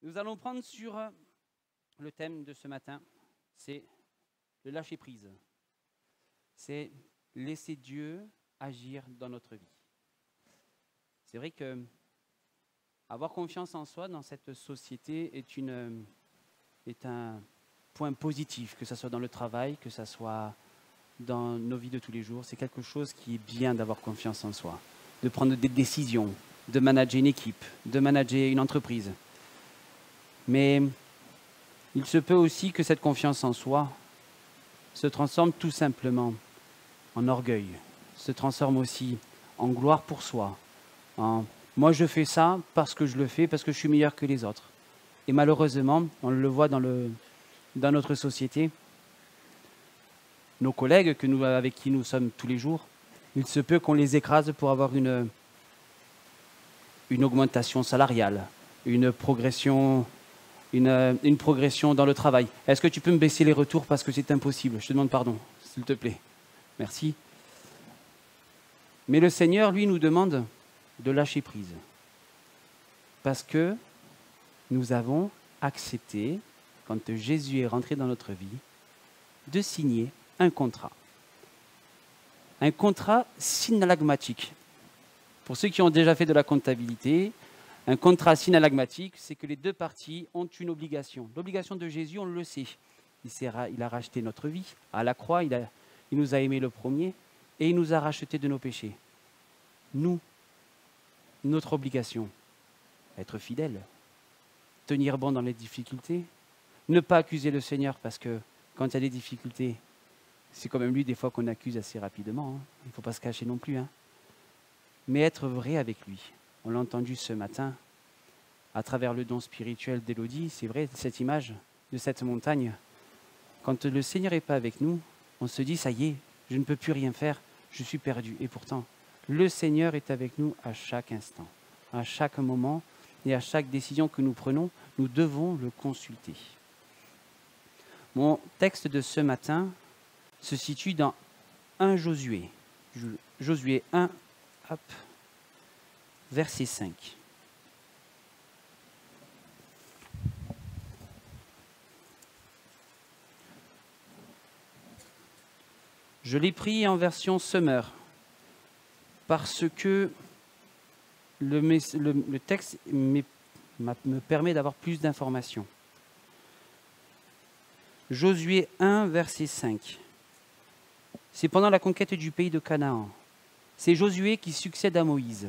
Nous allons prendre sur le thème de ce matin, c'est le lâcher-prise. C'est laisser Dieu agir dans notre vie. C'est vrai que avoir confiance en soi dans cette société est un point positif, que ce soit dans le travail, que ce soit dans nos vies de tous les jours. C'est quelque chose qui est bien d'avoir confiance en soi, de prendre des décisions, de manager une équipe, de manager une entreprise. Mais il se peut aussi que cette confiance en soi se transforme tout simplement en orgueil, se transforme aussi en gloire pour soi, en « moi je fais ça parce que je le fais, parce que je suis meilleur que les autres ». Et malheureusement, on le voit dans notre société, nos collègues avec qui nous sommes tous les jours, il se peut qu'on les écrase pour avoir une augmentation salariale, une progression dans le travail. Est-ce que tu peux me baisser les retours parce que c'est impossible? Je te demande pardon, s'il te plaît. Merci. Mais le Seigneur, lui, nous demande de lâcher prise. Parce que nous avons accepté, quand Jésus est rentré dans notre vie, de signer un contrat. Un contrat synalagmatique. Pour ceux qui ont déjà fait de la comptabilité, un contrat synalagmatique, c'est que les deux parties ont une obligation. L'obligation de Jésus, on le sait. Il a racheté notre vie. À la croix, il nous a aimés le premier et il nous a rachetés de nos péchés. Nous, notre obligation, être fidèle, tenir bon dans les difficultés, ne pas accuser le Seigneur parce que quand il y a des difficultés, c'est quand même lui des fois qu'on accuse assez rapidement. Il ne faut pas se cacher non plus. Mais être vrai avec lui. On l'a entendu ce matin, à travers le don spirituel d'Élodie, c'est vrai, cette image de cette montagne. Quand le Seigneur n'est pas avec nous, on se dit, ça y est, je ne peux plus rien faire, je suis perdu. Et pourtant, le Seigneur est avec nous à chaque instant, à chaque moment et à chaque décision que nous prenons, nous devons le consulter. Mon texte de ce matin se situe dans 1 Josué. Josué 1, verset 5. Je l'ai pris en version Summer parce que le texte me permet d'avoir plus d'informations. Josué 1, verset 5. C'est pendant la conquête du pays de Canaan. C'est Josué qui succède à Moïse.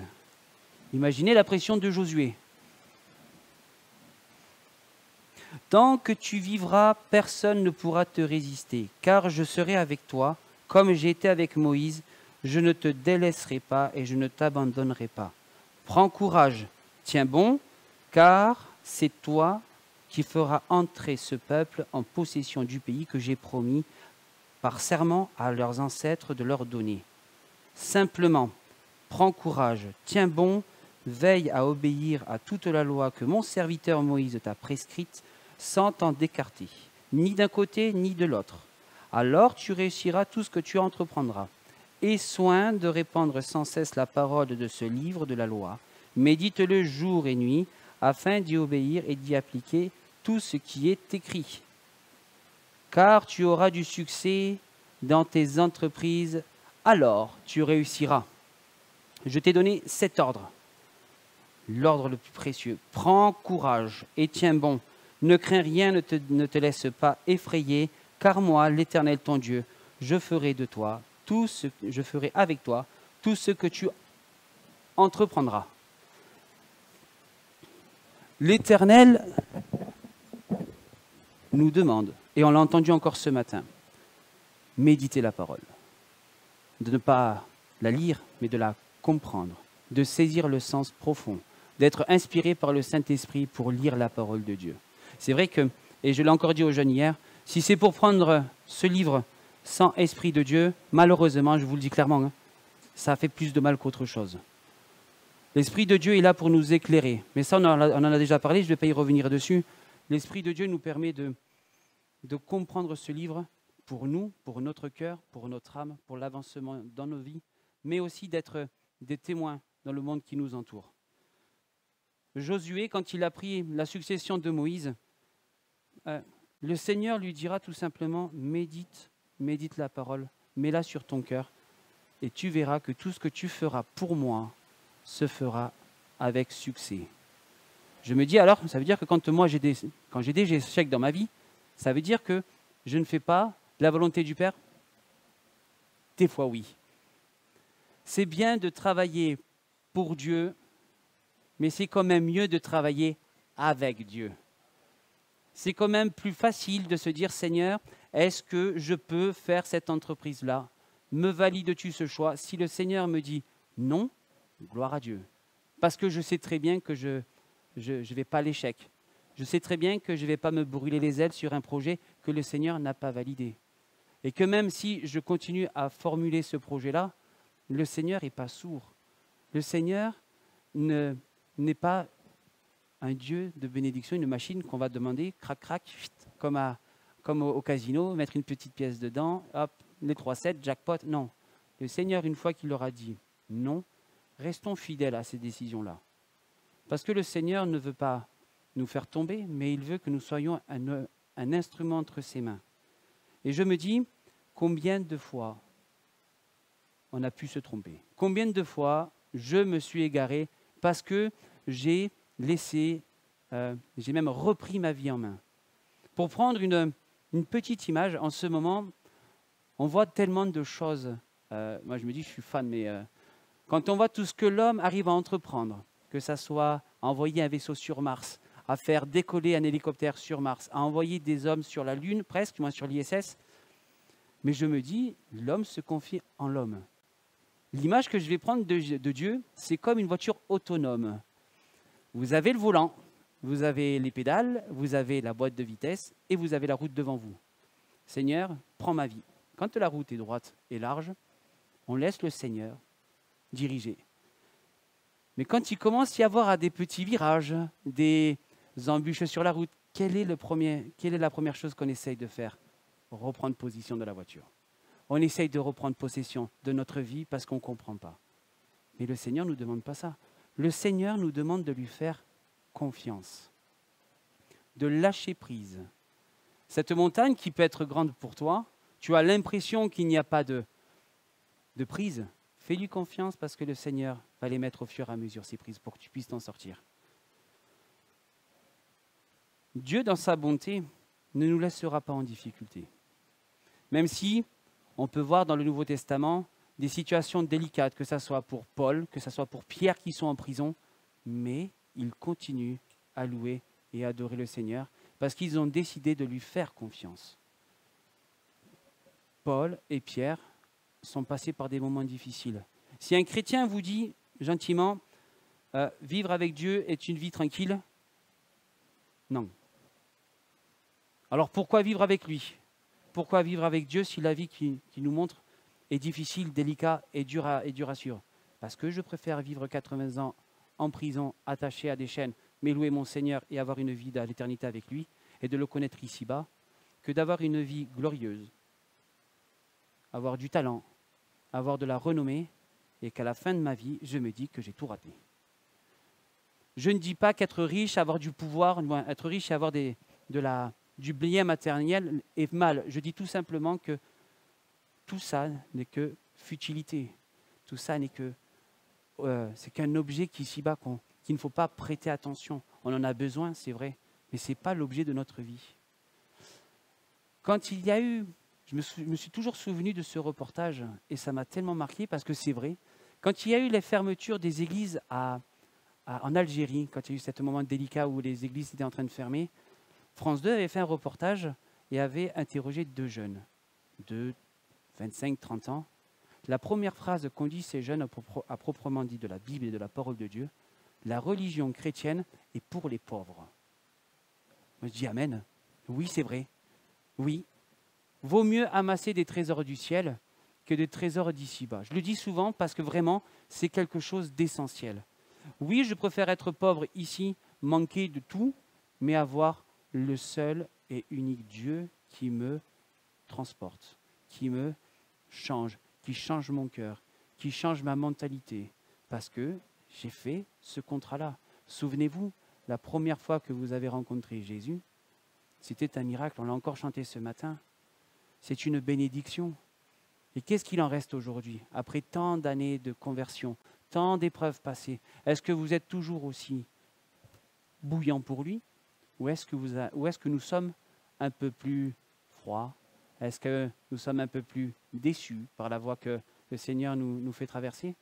Imaginez la pression de Josué. Tant que tu vivras, personne ne pourra te résister, car je serai avec toi, comme j'ai été avec Moïse, je ne te délaisserai pas et je ne t'abandonnerai pas. Prends courage, tiens bon, car c'est toi qui feras entrer ce peuple en possession du pays que j'ai promis par serment à leurs ancêtres de leur donner. Simplement, prends courage, tiens bon, veille à obéir à toute la loi que mon serviteur Moïse t'a prescrite, sans t'en décarter, ni d'un côté ni de l'autre. Alors tu réussiras tout ce que tu entreprendras. Aie soin de répandre sans cesse la parole de ce livre de la loi. Médite-le jour et nuit, afin d'y obéir et d'y appliquer tout ce qui est écrit. Car tu auras du succès dans tes entreprises, alors tu réussiras. Je t'ai donné cet ordre, l'ordre le plus précieux. Prends courage et tiens bon. Ne crains rien, ne te laisse pas effrayer, car moi, l'Éternel ton Dieu, je ferai avec toi tout ce que tu entreprendras. L'Éternel nous demande, et on l'a entendu encore ce matin, méditer la parole. De ne pas la lire, mais de la comprendre, de saisir le sens profond, d'être inspiré par le Saint-Esprit pour lire la parole de Dieu. C'est vrai que, et je l'ai encore dit aux jeunes hier, si c'est pour prendre ce livre sans esprit de Dieu, malheureusement, je vous le dis clairement, ça fait plus de mal qu'autre chose. L'Esprit de Dieu est là pour nous éclairer. Mais ça, on en a déjà parlé, je ne vais pas y revenir dessus. L'Esprit de Dieu nous permet de comprendre ce livre pour nous, pour notre cœur, pour notre âme, pour l'avancement dans nos vies, mais aussi d'être des témoins dans le monde qui nous entoure. Josué, quand il a pris la succession de Moïse, le Seigneur lui dira tout simplement, médite la parole, mets-la sur ton cœur, et tu verras que tout ce que tu feras pour moi se fera avec succès. Je me dis alors, ça veut dire que quand j'ai des échecs dans ma vie, ça veut dire que je ne fais pas la volonté du Père? Des fois oui. C'est bien de travailler pour Dieu, mais c'est quand même mieux de travailler avec Dieu. C'est quand même plus facile de se dire, Seigneur, est-ce que je peux faire cette entreprise-là? Me valides-tu ce choix? Si le Seigneur me dit non, gloire à Dieu. Parce que je sais très bien que je ne vais pas à l'échec. Je sais très bien que je ne vais pas me brûler les ailes sur un projet que le Seigneur n'a pas validé. Et que même si je continue à formuler ce projet-là, le Seigneur n'est pas sourd. Le Seigneur n'est pas un Dieu de bénédiction, une machine qu'on va demander, crac, crac, comme au casino, mettre une petite pièce dedans, hop, les 3-7, jackpot. Non. Le Seigneur, une fois qu'il leur a dit non, restons fidèles à ces décisions-là. Parce que le Seigneur ne veut pas nous faire tomber, mais il veut que nous soyons un instrument entre ses mains. Et je me dis, combien de fois on a pu se tromper? Combien de fois je me suis égaré parce que j'ai même repris ma vie en main. Pour prendre une petite image, en ce moment, on voit tellement de choses. Moi, je me dis, je suis fan, mais quand on voit tout ce que l'homme arrive à entreprendre, que ça soit à envoyer un vaisseau sur Mars, à faire décoller un hélicoptère sur Mars, à envoyer des hommes sur la Lune, presque, moins sur l'ISS, mais je me dis, l'homme se confie en l'homme. L'image que je vais prendre de Dieu, c'est comme une voiture autonome. Vous avez le volant, vous avez les pédales, vous avez la boîte de vitesse et vous avez la route devant vous. Seigneur, prends ma vie. Quand la route est droite et large, on laisse le Seigneur diriger. Mais quand il commence à y avoir à des petits virages, des embûches sur la route, quelle est la première chose qu'on essaye de faire? Reprendre position de la voiture. On essaye de reprendre possession de notre vie parce qu'on ne comprend pas. Mais le Seigneur ne nous demande pas ça. Le Seigneur nous demande de lui faire confiance, de lâcher prise. Cette montagne qui peut être grande pour toi, tu as l'impression qu'il n'y a pas de prise. Fais-lui confiance parce que le Seigneur va les mettre au fur et à mesure, ces prises, pour que tu puisses t'en sortir. Dieu, dans sa bonté, ne nous laissera pas en difficulté. Même si on peut voir dans le Nouveau Testament des situations délicates, que ce soit pour Paul, que ce soit pour Pierre qui sont en prison, mais ils continuent à louer et adorer le Seigneur parce qu'ils ont décidé de lui faire confiance. Paul et Pierre sont passés par des moments difficiles. Si un chrétien vous dit gentiment, vivre avec Dieu est une vie tranquille, non. Alors pourquoi vivre avec lui? Pourquoi vivre avec Dieu si la vie qui nous montre est difficile, délicate et dure à suivre? Parce que je préfère vivre 80 ans en prison, attaché à des chaînes, mais louer mon Seigneur et avoir une vie à l'éternité avec lui et de le connaître ici-bas, que d'avoir une vie glorieuse, avoir du talent, avoir de la renommée et qu'à la fin de ma vie, je me dis que j'ai tout raté. Je ne dis pas qu'être riche, avoir du pouvoir, être riche et avoir du bien matériel est mal. Je dis tout simplement que tout ça n'est que futilité. Tout ça n'est que c'est qu'un objet qui ici-bas qu'il ne faut pas prêter attention. On en a besoin, c'est vrai, mais ce n'est pas l'objet de notre vie. Quand il y a eu, je me suis toujours souvenu de ce reportage et ça m'a tellement marqué parce que c'est vrai. Quand il y a eu les fermetures des églises en Algérie, quand il y a eu ce moment délicat où les églises étaient en train de fermer, France 2 avait fait un reportage et avait interrogé 2 jeunes de 25-30 ans. La première phrase qu'ont dit ces jeunes à proprement dit de la Bible et de la parole de Dieu, la religion chrétienne est pour les pauvres. Moi, je dis Amen. Oui, c'est vrai. Oui. Vaut mieux amasser des trésors du ciel que des trésors d'ici-bas. Je le dis souvent parce que vraiment, c'est quelque chose d'essentiel. Oui, je préfère être pauvre ici, manquer de tout, mais avoir le seul et unique Dieu qui me transporte, qui me change, qui change mon cœur, qui change ma mentalité, parce que j'ai fait ce contrat-là. Souvenez-vous, la première fois que vous avez rencontré Jésus, c'était un miracle, on l'a encore chanté ce matin. C'est une bénédiction. Et qu'est-ce qu'il en reste aujourd'hui, après tant d'années de conversion, tant d'épreuves passées? Est-ce que vous êtes toujours aussi bouillant pour lui? Ou est-ce que nous sommes un peu plus froids? Est-ce que nous sommes un peu plus déçus par la voie que le Seigneur nous fait traverser?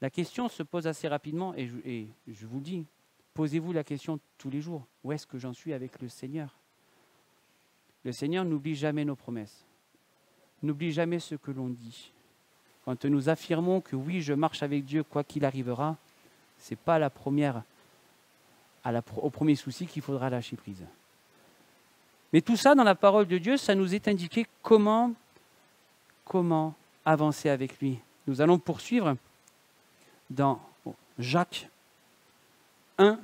La question se pose assez rapidement et je vous le dis, posez-vous la question tous les jours. Où est-ce que j'en suis avec le Seigneur? Le Seigneur n'oublie jamais nos promesses. N'oublie jamais ce que l'on dit. Quand nous affirmons que oui, je marche avec Dieu quoi qu'il arrivera, ce n'est pas au premier souci qu'il faudra lâcher prise. Mais tout ça, dans la parole de Dieu, ça nous est indiqué comment avancer avec lui. Nous allons poursuivre dans Jacques 1,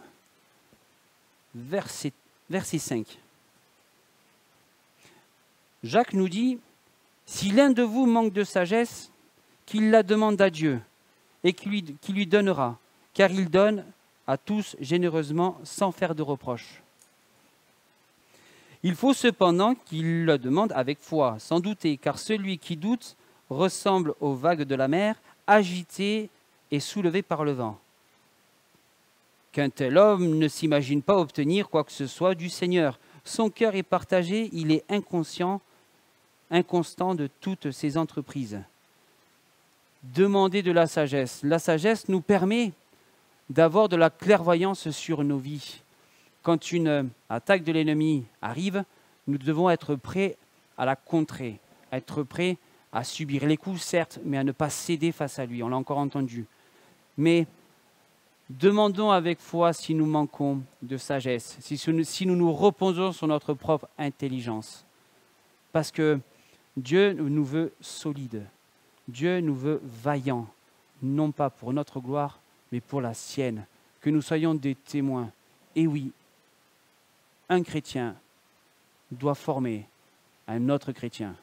verset 5. Jacques nous dit, « Si l'un de vous manque de sagesse, qu'il la demande à Dieu, et qui lui donnera, car il donne à tous généreusement sans faire de reproche. Il faut cependant qu'il la demande avec foi, sans douter, car celui qui doute ressemble aux vagues de la mer, agitées et soulevées par le vent. Qu'un tel homme ne s'imagine pas obtenir quoi que ce soit du Seigneur. Son cœur est partagé, il est inconstant de toutes ses entreprises. » Demandez de la sagesse. La sagesse nous permet d'avoir de la clairvoyance sur nos vies. Quand une attaque de l'ennemi arrive, nous devons être prêts à la contrer, être prêts à subir les coups, certes, mais à ne pas céder face à lui. On l'a encore entendu. Mais demandons avec foi si nous manquons de sagesse, si nous nous reposons sur notre propre intelligence. Parce que Dieu nous veut solides. Dieu nous veut vaillants, non pas pour notre gloire, mais pour la sienne, que nous soyons des témoins. Et oui, un chrétien doit former un autre chrétien.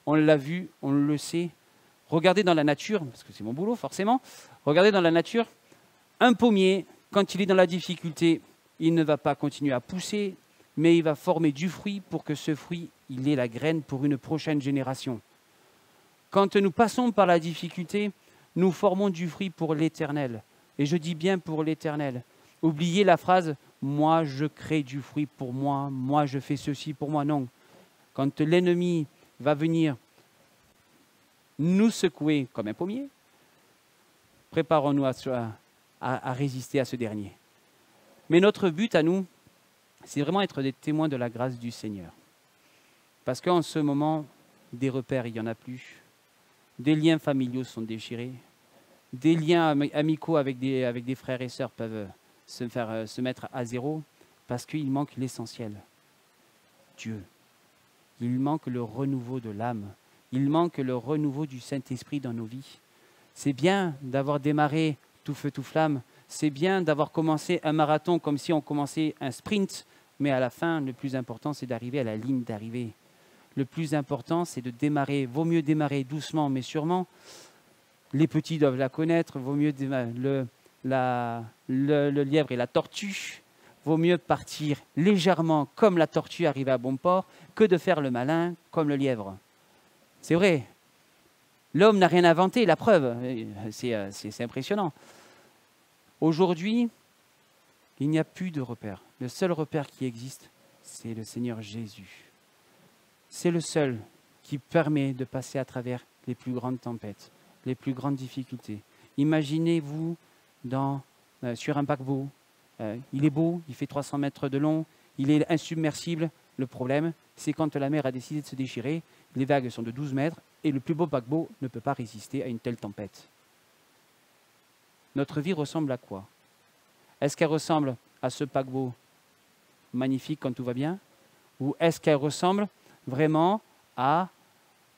On l'a vu, on le sait. Regardez dans la nature, parce que c'est mon boulot forcément, regardez dans la nature, un pommier, quand il est dans la difficulté, il ne va pas continuer à pousser, mais il va former du fruit pour que ce fruit, il ait la graine pour une prochaine génération. Quand nous passons par la difficulté, nous formons du fruit pour l'éternel. Et je dis bien pour l'éternel. Oubliez la phrase « moi je crée du fruit pour moi je fais ceci pour moi ». Non. Quand l'ennemi va venir nous secouer comme un pommier, préparons-nous à résister à ce dernier. Mais notre but à nous, c'est vraiment être des témoins de la grâce du Seigneur. Parce qu'en ce moment, des repères, il n'y en a plus. Des liens familiaux sont déchirés. Des liens amicaux avec des frères et sœurs peuvent se mettre à zéro parce qu'il manque l'essentiel. Dieu. Il manque le renouveau de l'âme. Il manque le renouveau du Saint-Esprit dans nos vies. C'est bien d'avoir démarré tout feu, tout flamme. C'est bien d'avoir commencé un marathon comme si on commençait un sprint. Mais à la fin, le plus important, c'est d'arriver à la ligne d'arrivée. Le plus important, c'est de démarrer. Vaut mieux démarrer doucement, mais sûrement. Les petits doivent la connaître. Vaut mieux démarrer le lièvre et la tortue. Vaut mieux partir légèrement comme la tortue arriver à bon port que de faire le malin comme le lièvre. C'est vrai. L'homme n'a rien inventé, la preuve. C'est impressionnant. Aujourd'hui, il n'y a plus de repère. Le seul repère qui existe, c'est le Seigneur Jésus. C'est le seul qui permet de passer à travers les plus grandes tempêtes, les plus grandes difficultés. Imaginez-vous sur un paquebot. Il est beau, il fait 300 mètres de long, il est insubmersible. Le problème, c'est quand la mer a décidé de se déchirer, les vagues sont de 12 mètres et le plus beau paquebot ne peut pas résister à une telle tempête. Notre vie ressemble à quoi? Est-ce qu'elle ressemble à ce paquebot magnifique quand tout va bien? Ou est-ce qu'elle ressemble vraiment à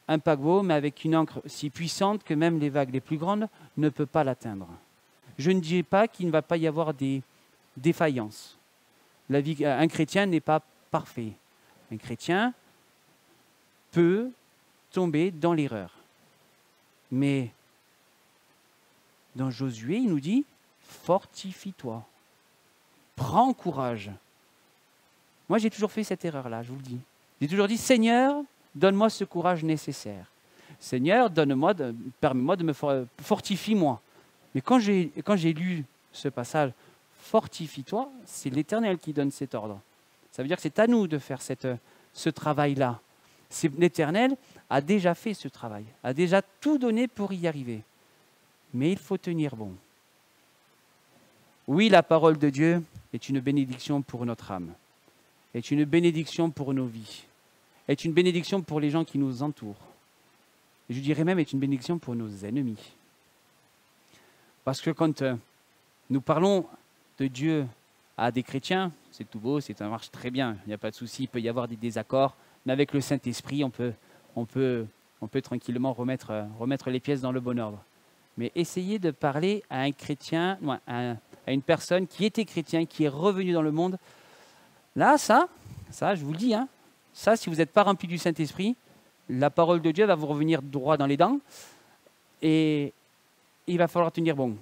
un paquebot, mais avec une ancre si puissante que même les vagues les plus grandes ne peuvent pas l'atteindre? Je ne dis pas qu'il ne va pas y avoir des défaillances. Un chrétien n'est pas parfait. Un chrétien peut tomber dans l'erreur. Mais dans Josué, il nous dit « fortifie-toi ». Prends courage. Moi, j'ai toujours fait cette erreur-là, je vous le dis. J'ai toujours dit, Seigneur, donne-moi ce courage nécessaire. Seigneur, permets-moi de me fortifie-moi. Mais quand j'ai lu ce passage, fortifie-toi, c'est l'Éternel qui donne cet ordre. Ça veut dire que c'est à nous de faire ce travail-là. L'Éternel a déjà fait ce travail, a déjà tout donné pour y arriver. Mais il faut tenir bon. Oui, la parole de Dieu est une bénédiction pour notre âme, est une bénédiction pour nos vies, est une bénédiction pour les gens qui nous entourent. Et je dirais même est une bénédiction pour nos ennemis. Parce que quand nous parlons de Dieu à des chrétiens, c'est tout beau, ça marche très bien, il n'y a pas de souci, il peut y avoir des désaccords, mais avec le Saint-Esprit, on peut tranquillement remettre les pièces dans le bon ordre. Mais essayez de parler à un chrétien, à une personne qui était chrétien, qui est revenu dans le monde. Là, ça, je vous le dis, ça, si vous n'êtes pas rempli du Saint-Esprit, la parole de Dieu va vous revenir droit dans les dents et il va falloir tenir bon.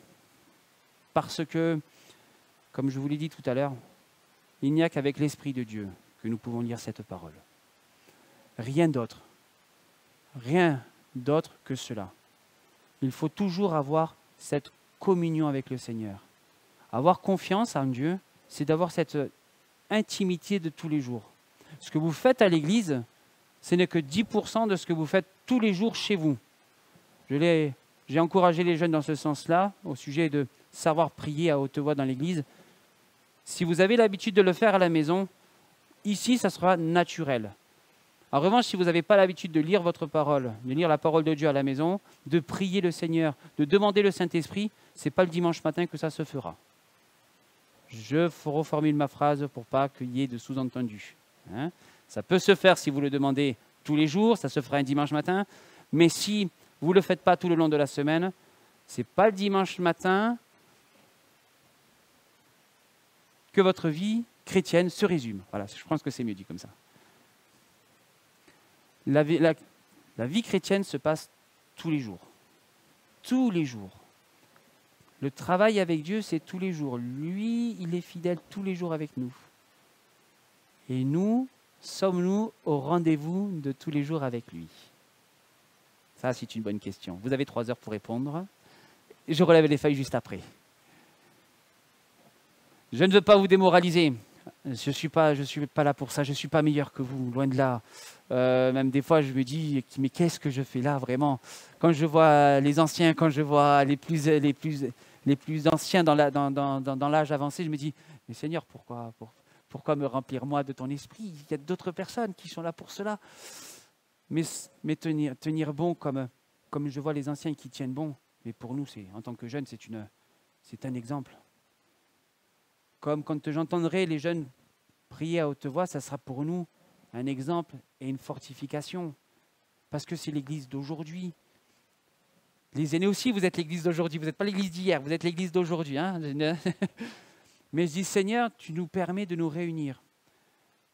Parce que, comme je vous l'ai dit tout à l'heure, il n'y a qu'avec l'Esprit de Dieu que nous pouvons lire cette parole. Rien d'autre que cela. Il faut toujours avoir cette communion avec le Seigneur. Avoir confiance en Dieu, c'est d'avoir cette intimité de tous les jours. Ce que vous faites à l'église, ce n'est que 10% de ce que vous faites tous les jours chez vous. J'ai encouragé les jeunes dans ce sens-là, au sujet de savoir prier à haute voix dans l'église. Si vous avez l'habitude de le faire à la maison, ici, ça sera naturel. En revanche, si vous n'avez pas l'habitude de lire votre parole, de lire la parole de Dieu à la maison, de prier le Seigneur, de demander le Saint-Esprit, ce n'est pas le dimanche matin que ça se fera. Je reformule ma phrase pour pas qu'il y ait de sous-entendu. Ça peut se faire si vous le demandez tous les jours, ça se fera un dimanche matin, mais si vous ne le faites pas tout le long de la semaine, ce n'est pas le dimanche matin que votre vie chrétienne se résume. Voilà, je pense que c'est mieux dit comme ça. La vie chrétienne se passe tous les jours. Tous les jours. Le travail avec Dieu, c'est tous les jours. Lui, il est fidèle tous les jours avec nous. Et nous, sommes-nous au rendez-vous de tous les jours avec lui? Ça, c'est une bonne question. Vous avez 3 heures pour répondre. Je relève les feuilles juste après. Je ne veux pas vous démoraliser. Je ne suis pas là pour ça. Je ne suis pas meilleur que vous, loin de là. Même des fois, je me dis, mais qu'est-ce que je fais là, vraiment? Quand je vois les anciens, quand je vois les plus anciens dans l'âge avancé, je me dis, mais Seigneur, pourquoi me remplir moi de ton esprit? Il y a d'autres personnes qui sont là pour cela. Mais tenir bon comme je vois les anciens qui tiennent bon. Mais pour nous, en tant que jeunes, c'est un exemple. Comme quand j'entendrai les jeunes prier à haute voix, ça sera pour nous un exemple et une fortification. Parce que c'est l'église d'aujourd'hui. Les aînés aussi, vous êtes l'église d'aujourd'hui. Vous n'êtes pas l'église d'hier, vous êtes l'église d'aujourd'hui. Mais je dis, Seigneur, tu nous permets de nous réunir.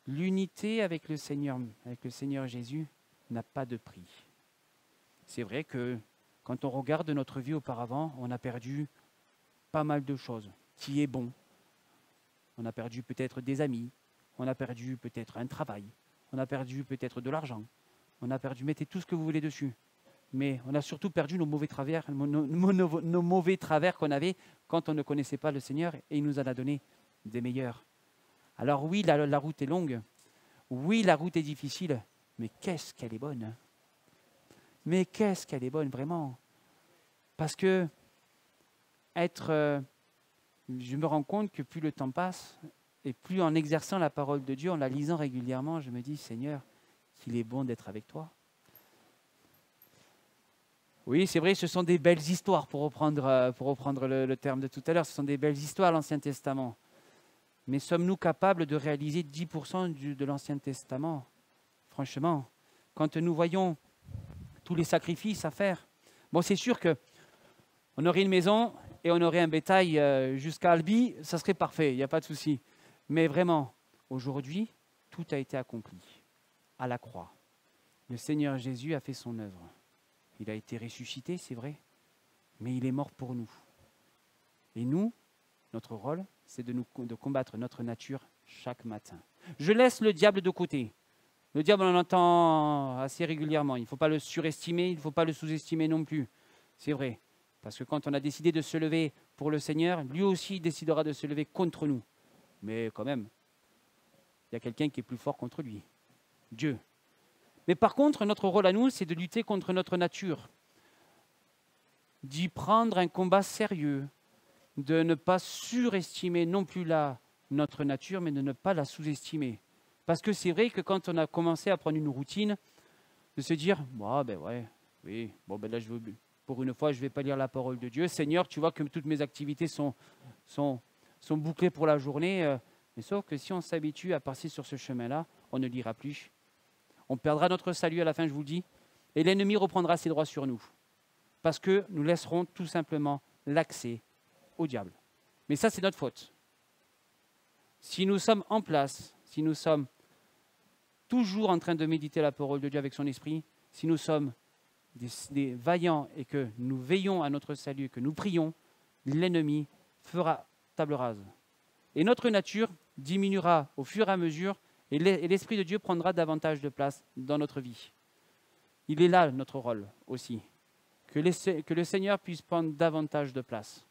L'unité avec le Seigneur Jésus n'a pas de prix. C'est vrai que quand on regarde notre vie auparavant, on a perdu pas mal de choses qui est bon. On a perdu peut-être des amis, on a perdu peut-être un travail, on a perdu peut-être de l'argent, on a perdu, mettez tout ce que vous voulez dessus. Mais on a surtout perdu nos mauvais travers, nos mauvais travers qu'on avait quand on ne connaissait pas le Seigneur et il nous en a donné des meilleurs. Alors oui, la route est longue, oui, la route est difficile, mais qu'est-ce qu'elle est bonne. Mais qu'est-ce qu'elle est bonne, vraiment. Parce que je me rends compte que plus le temps passe, et plus en exerçant la parole de Dieu, en la lisant régulièrement, je me dis, Seigneur, qu'il est bon d'être avec toi. Oui, c'est vrai, ce sont des belles histoires, pour reprendre le terme de tout à l'heure, ce sont des belles histoires, l'Ancien Testament. Mais sommes-nous capables de réaliser 10% de l'Ancien Testament? Franchement, quand nous voyons tous les sacrifices à faire, bon, c'est sûr qu'on aurait une maison et on aurait un bétail jusqu'à Albi, ça serait parfait, il n'y a pas de souci. Mais vraiment, aujourd'hui, tout a été accompli à la croix. Le Seigneur Jésus a fait son œuvre. Il a été ressuscité, c'est vrai, mais il est mort pour nous. Et nous, Notre rôle, c'est de combattre notre nature chaque matin. Je laisse le diable de côté. Le diable, on en entend assez régulièrement. Il ne faut pas le surestimer, il ne faut pas le sous-estimer non plus. C'est vrai. Parce que quand on a décidé de se lever pour le Seigneur, lui aussi décidera de se lever contre nous. Mais quand même, il y a quelqu'un qui est plus fort contre lui. Dieu. Mais par contre, notre rôle à nous, c'est de lutter contre notre nature. D'y prendre un combat sérieux. De ne pas surestimer non plus notre nature, mais de ne pas la sous-estimer. Parce que c'est vrai que quand on a commencé à prendre une routine, de se dire, oh, ben ouais, oui, bon ben là pour une fois je ne vais pas lire la parole de Dieu. Seigneur, tu vois que toutes mes activités sont bouclées pour la journée. Mais sauf que si on s'habitue à passer sur ce chemin-là, on ne lira plus. On perdra notre salut à la fin, je vous le dis, et l'ennemi reprendra ses droits sur nous. Parce que nous laisserons tout simplement l'accès au diable. Mais ça, c'est notre faute. Si nous sommes en place, si nous sommes toujours en train de méditer la parole de Dieu avec son esprit, si nous sommes des vaillants et que nous veillons à notre salut, que nous prions, l'ennemi fera table rase. Et notre nature diminuera au fur et à mesure et l'Esprit de Dieu prendra davantage de place dans notre vie. Il est là notre rôle aussi, que le Seigneur puisse prendre davantage de place.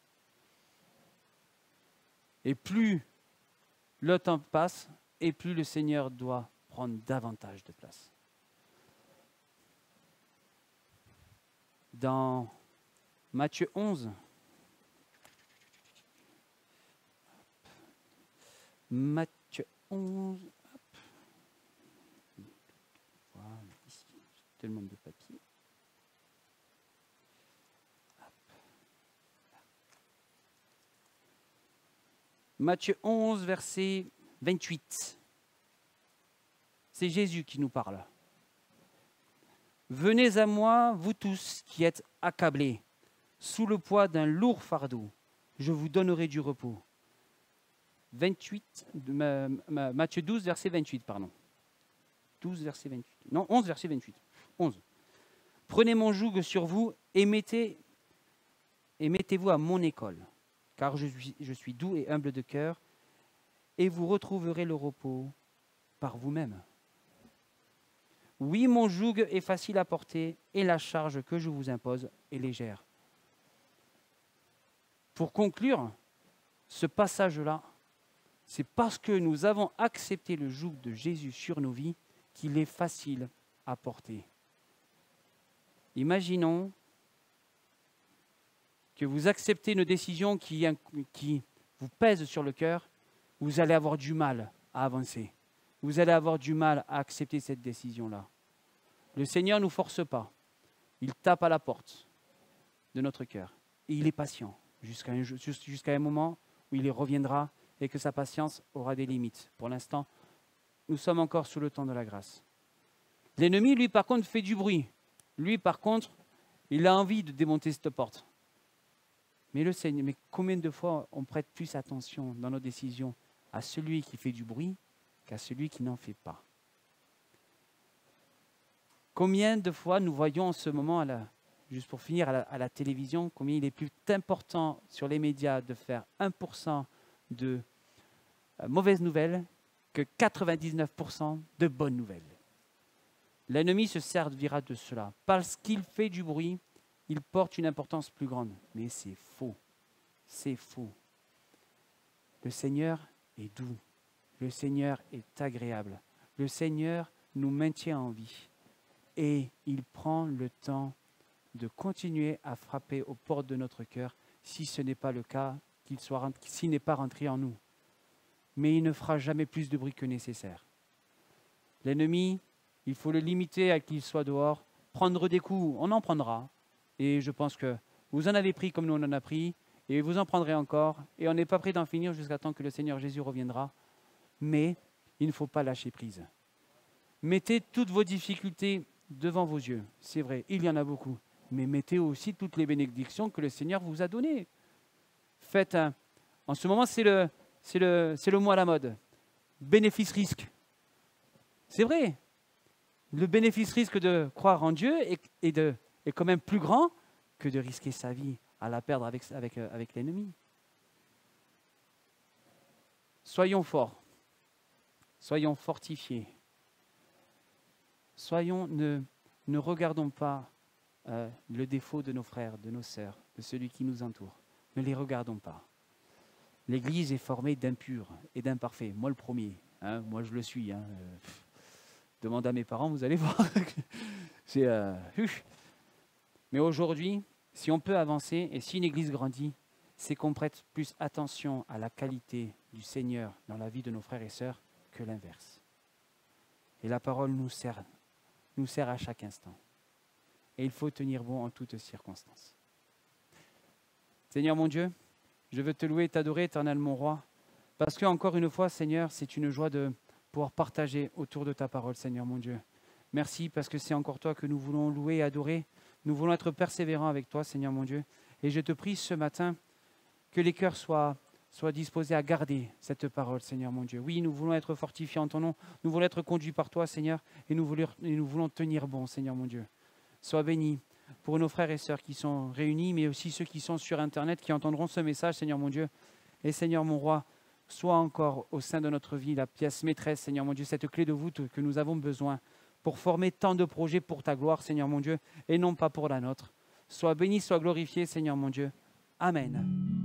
Et plus le temps passe, et plus le Seigneur doit prendre davantage de place. Dans Matthieu 11, Matthieu 11, voilà, ici, j'ai tellement de papier. Matthieu 11, verset 28. C'est Jésus qui nous parle. Venez à moi, vous tous qui êtes accablés, sous le poids d'un lourd fardeau, je vous donnerai du repos. 28, Matthieu 12, verset 28, pardon. 12, verset 28. Non, 11, verset 28. 11. Prenez mon joug sur vous et mettez-vous à mon école, car je suis doux et humble de cœur, et vous retrouverez le repos par vous-même. Oui, mon joug est facile à porter, et la charge que je vous impose est légère. Pour conclure, ce passage-là, c'est parce que nous avons accepté le joug de Jésus sur nos vies qu'il est facile à porter. Imaginons que vous acceptez une décision qui vous pèse sur le cœur, vous allez avoir du mal à avancer. Vous allez avoir du mal à accepter cette décision-là. Le Seigneur ne nous force pas. Il tape à la porte de notre cœur. Et il est patient jusqu'à un moment où il reviendra et que sa patience aura des limites. Pour l'instant, nous sommes encore sous le temps de la grâce. L'ennemi, lui, par contre, fait du bruit. Lui, par contre, il a envie de démonter cette porte. Mais le Seigneur, mais combien de fois on prête plus attention dans nos décisions à celui qui fait du bruit qu'à celui qui n'en fait pas? Combien de fois nous voyons en ce moment, juste pour finir, à la télévision, combien il est plus important sur les médias de faire 1% de mauvaises nouvelles que 99% de bonnes nouvelles. L'ennemi se servira de cela. Parce qu'il fait du bruit, il porte une importance plus grande. Mais c'est faux. C'est faux. Le Seigneur est doux. Le Seigneur est agréable. Le Seigneur nous maintient en vie. Et il prend le temps de continuer à frapper aux portes de notre cœur, si ce n'est pas le cas, s'il n'est pas rentré en nous. Mais il ne fera jamais plus de bruit que nécessaire. L'ennemi, il faut le limiter à qu'il soit dehors. Prendre des coups, on en prendra. Et je pense que vous en avez pris comme nous on en a pris, et vous en prendrez encore. Et on n'est pas prêt d'en finir jusqu'à temps que le Seigneur Jésus reviendra. Mais il ne faut pas lâcher prise. Mettez toutes vos difficultés devant vos yeux. C'est vrai, il y en a beaucoup. Mais mettez aussi toutes les bénédictions que le Seigneur vous a données. Faites en ce moment, c'est le mot à la mode. Bénéfice-risque. C'est vrai. Le bénéfice-risque de croire en Dieu est quand même plus grand que de risquer sa vie à la perdre avec l'ennemi. Soyons forts, soyons fortifiés. Ne regardons pas le défaut de nos frères, de nos sœurs, de celui qui nous entoure. Ne les regardons pas. L'Église est formée d'impurs et d'imparfaits. Moi le premier, hein, moi je le suis. Hein, demande à mes parents, vous allez voir. Mais aujourd'hui, si on peut avancer et si une Église grandit, c'est qu'on prête plus attention à la qualité du Seigneur dans la vie de nos frères et sœurs que l'inverse. Et la parole nous sert à chaque instant. Et il faut tenir bon en toutes circonstances. Seigneur mon Dieu, je veux te louer et t'adorer, éternel mon roi, parce que encore une fois, Seigneur, c'est une joie de pouvoir partager autour de ta parole, Seigneur mon Dieu. Merci parce que c'est encore toi que nous voulons louer et adorer. Nous voulons être persévérants avec toi, Seigneur mon Dieu. Et je te prie ce matin que les cœurs soient disposés à garder cette parole, Seigneur mon Dieu. Oui, nous voulons être fortifiés en ton nom. Nous voulons être conduits par toi, Seigneur, et nous voulons tenir bon, Seigneur mon Dieu. Sois béni pour nos frères et sœurs qui sont réunis, mais aussi ceux qui sont sur Internet, qui entendront ce message, Seigneur mon Dieu. Et Seigneur mon roi, sois encore au sein de notre vie la pièce maîtresse, Seigneur mon Dieu, cette clé de voûte que nous avons besoin pour former tant de projets pour ta gloire, Seigneur mon Dieu, et non pas pour la nôtre. Sois béni, sois glorifié, Seigneur mon Dieu. Amen.